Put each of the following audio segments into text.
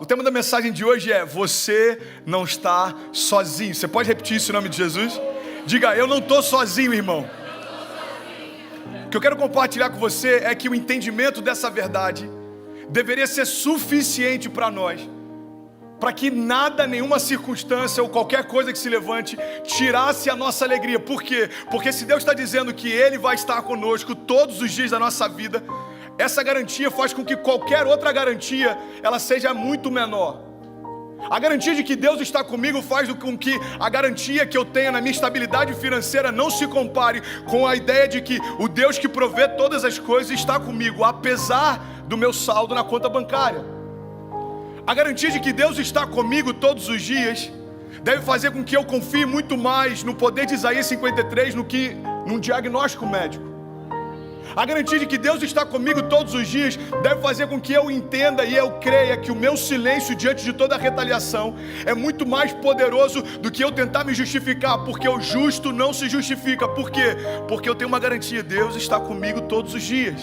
O tema da mensagem de hoje é: você não está sozinho. Você pode repetir isso em nome de Jesus? Diga: eu não estou sozinho, irmão. O que eu quero compartilhar com você é que o entendimento dessa verdade deveria ser suficiente para nós, para que nada, nenhuma circunstância ou qualquer coisa que se levante tirasse a nossa alegria. Por quê? Porque se Deus está dizendo que Ele vai estar conosco todos os dias da nossa vida, essa garantia faz com que qualquer outra garantia ela seja muito menor. A garantia de que Deus está comigo faz com que a garantia que eu tenha na minha estabilidade financeira não se compare com a ideia de que o Deus que provê todas as coisas está comigo, apesar do meu saldo na conta bancária. A garantia de que Deus está comigo todos os dias deve fazer com que eu confie muito mais no poder de Isaías 53 do que num diagnóstico médico. A garantia de que Deus está comigo todos os dias deve fazer com que eu entenda e eu creia que o meu silêncio diante de toda a retaliação é muito mais poderoso do que eu tentar me justificar, porque o justo não se justifica. Por quê? Porque eu tenho uma garantia: Deus está comigo todos os dias.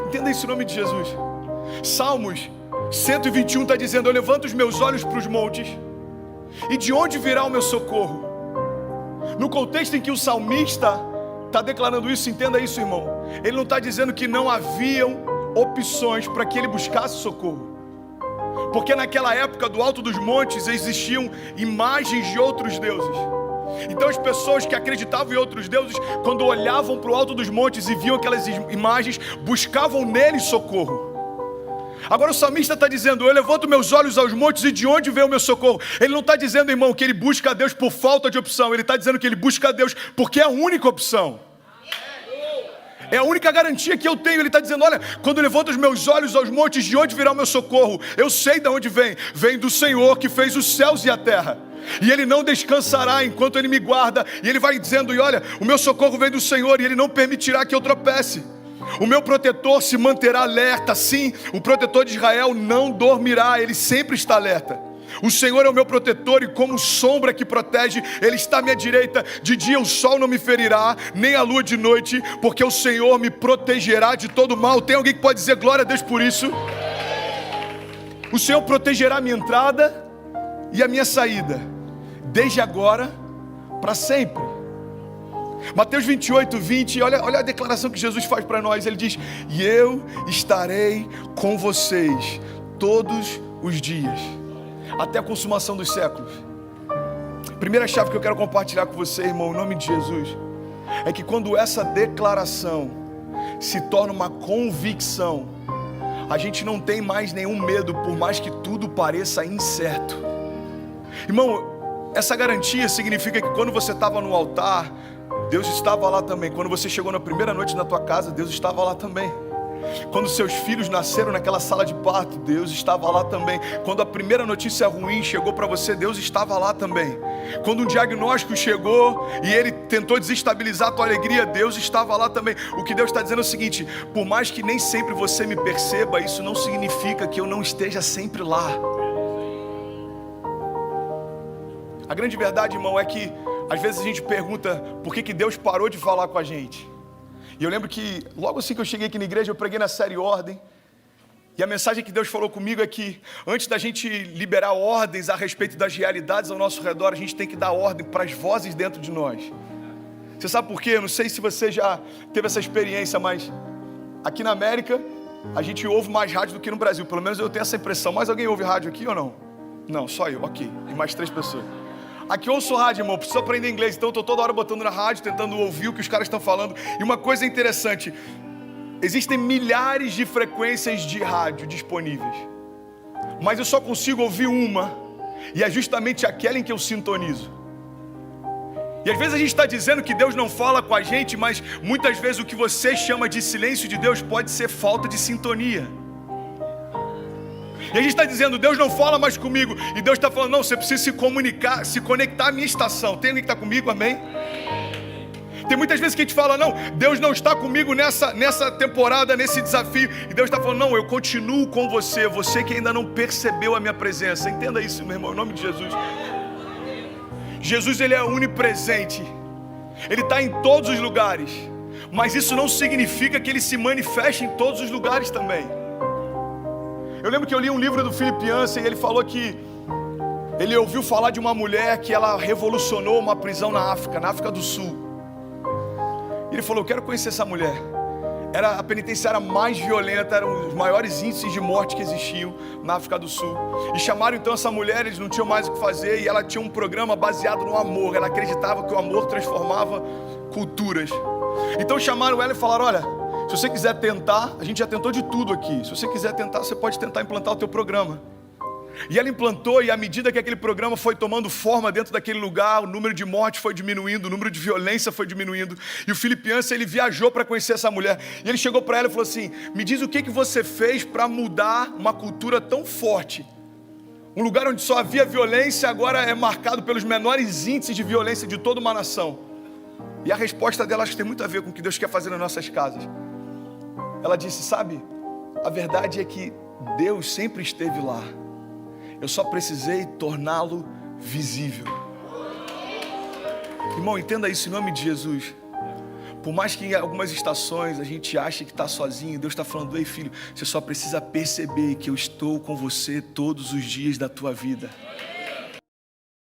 Entenda isso em nome de Jesus. Salmos 121 está dizendo: eu levanto os meus olhos para os montes, e de onde virá o meu socorro? No contexto em que o salmista está declarando isso, entenda isso, irmão. Ele não está dizendo que não haviam opções para que ele buscasse socorro, porque naquela época do alto dos montes existiam imagens de outros deuses. Então as pessoas que acreditavam em outros deuses, quando olhavam para o alto dos montes e viam aquelas imagens, buscavam neles socorro. Agora o salmista está dizendo: eu levanto meus olhos aos montes, e de onde vem o meu socorro? Ele não está dizendo, irmão, que ele busca a Deus por falta de opção. Ele está dizendo que ele busca a Deus porque é a única opção, é a única garantia que eu tenho. Ele está dizendo: olha, quando eu levanto os meus olhos aos montes, de onde virá o meu socorro? Eu sei de onde vem. Vem do Senhor que fez os céus e a terra, e Ele não descansará enquanto Ele me guarda. E Ele vai dizendo: e olha, o meu socorro vem do Senhor, e Ele não permitirá que eu tropece. O meu protetor se manterá alerta. Sim, o protetor de Israel não dormirá, ele sempre está alerta. O Senhor é o meu protetor, e como sombra que protege, Ele está à minha direita. De dia o sol não me ferirá, nem a lua de noite, porque o Senhor me protegerá de todo mal. Tem alguém que pode dizer glória a Deus por isso? O Senhor protegerá a minha entrada e a minha saída, desde agora para sempre. Mateus 28, 20, olha a declaração que Jesus faz para nós. Ele diz: e eu estarei com vocês todos os dias, até a consumação dos séculos. Primeira chave que eu quero compartilhar com você, irmão, em nome de Jesus, é que quando essa declaração se torna uma convicção, a gente não tem mais nenhum medo, por mais que tudo pareça incerto. Irmão, essa garantia significa que quando você estava no altar, Deus estava lá também. Quando você chegou na primeira noite na tua casa, Deus estava lá também. Quando seus filhos nasceram naquela sala de parto, Deus estava lá também. Quando a primeira notícia ruim chegou para você, Deus estava lá também. Quando um diagnóstico chegou e ele tentou desestabilizar a tua alegria, Deus estava lá também. O que Deus está dizendo é o seguinte: por mais que nem sempre você me perceba, isso não significa que eu não esteja sempre lá. A grande verdade, irmão, é que às vezes a gente pergunta por que Deus parou de falar com a gente. E eu lembro que logo assim que eu cheguei aqui na igreja, eu preguei na série Ordem. E a mensagem que Deus falou comigo é que antes da gente liberar ordens a respeito das realidades ao nosso redor, a gente tem que dar ordem para as vozes dentro de nós. Você sabe por quê? Eu não sei se você já teve essa experiência, mas aqui na América a gente ouve mais rádio do que no Brasil. Pelo menos eu tenho essa impressão. Mais alguém ouve rádio aqui ou não? Não, só eu, ok. E mais 3 pessoas. Aqui eu ouço rádio, irmão, preciso aprender inglês, então eu estou toda hora botando na rádio, tentando ouvir o que os caras estão falando. E uma coisa interessante, existem milhares de frequências de rádio disponíveis, mas eu só consigo ouvir uma, e é justamente aquela em que eu sintonizo. E às vezes a gente está dizendo que Deus não fala com a gente, mas muitas vezes o que você chama de silêncio de Deus pode ser falta de sintonia. E a gente está dizendo: Deus não fala mais comigo. E Deus está falando: não, você precisa se comunicar, se conectar à minha estação. Tem alguém que está comigo? Amém? Tem muitas vezes que a gente fala: não, Deus não está comigo nessa temporada, nesse desafio. E Deus está falando: não, eu continuo com você. Você que ainda não percebeu a minha presença. Entenda isso, meu irmão, em nome de Jesus. Jesus, Ele é onipresente. Ele está em todos os lugares. Mas isso não significa que Ele se manifeste em todos os lugares também. Eu lembro que eu li um livro do Philip Yancey e ele falou que ele ouviu falar de uma mulher que ela revolucionou uma prisão na África do Sul. E ele falou, eu quero conhecer essa mulher. Era a penitenciária mais violenta, eram os maiores índices de morte que existiam na África do Sul. E chamaram então essa mulher, eles não tinham mais o que fazer, e ela tinha um programa baseado no amor. Ela acreditava que o amor transformava culturas. Então chamaram ela e falaram, olha, se você quiser tentar, a gente já tentou de tudo aqui. Se você quiser tentar, você pode tentar implantar o teu programa. E ela implantou, e à medida que aquele programa foi tomando forma dentro daquele lugar, o número de mortes foi diminuindo, o número de violência foi diminuindo. E o Philip Yancey, ele viajou para conhecer essa mulher. E ele chegou para ela e falou assim, me diz o que você fez para mudar uma cultura tão forte. Um lugar onde só havia violência, agora é marcado pelos menores índices de violência de toda uma nação. E a resposta dela acho que tem muito a ver com o que Deus quer fazer nas nossas casas. Ela disse, sabe, a verdade é que Deus sempre esteve lá. Eu só precisei torná-lo visível. Irmão, entenda isso em nome de Jesus. Por mais que em algumas estações a gente ache que está sozinho, Deus está falando, ei filho, você só precisa perceber que eu estou com você todos os dias da tua vida.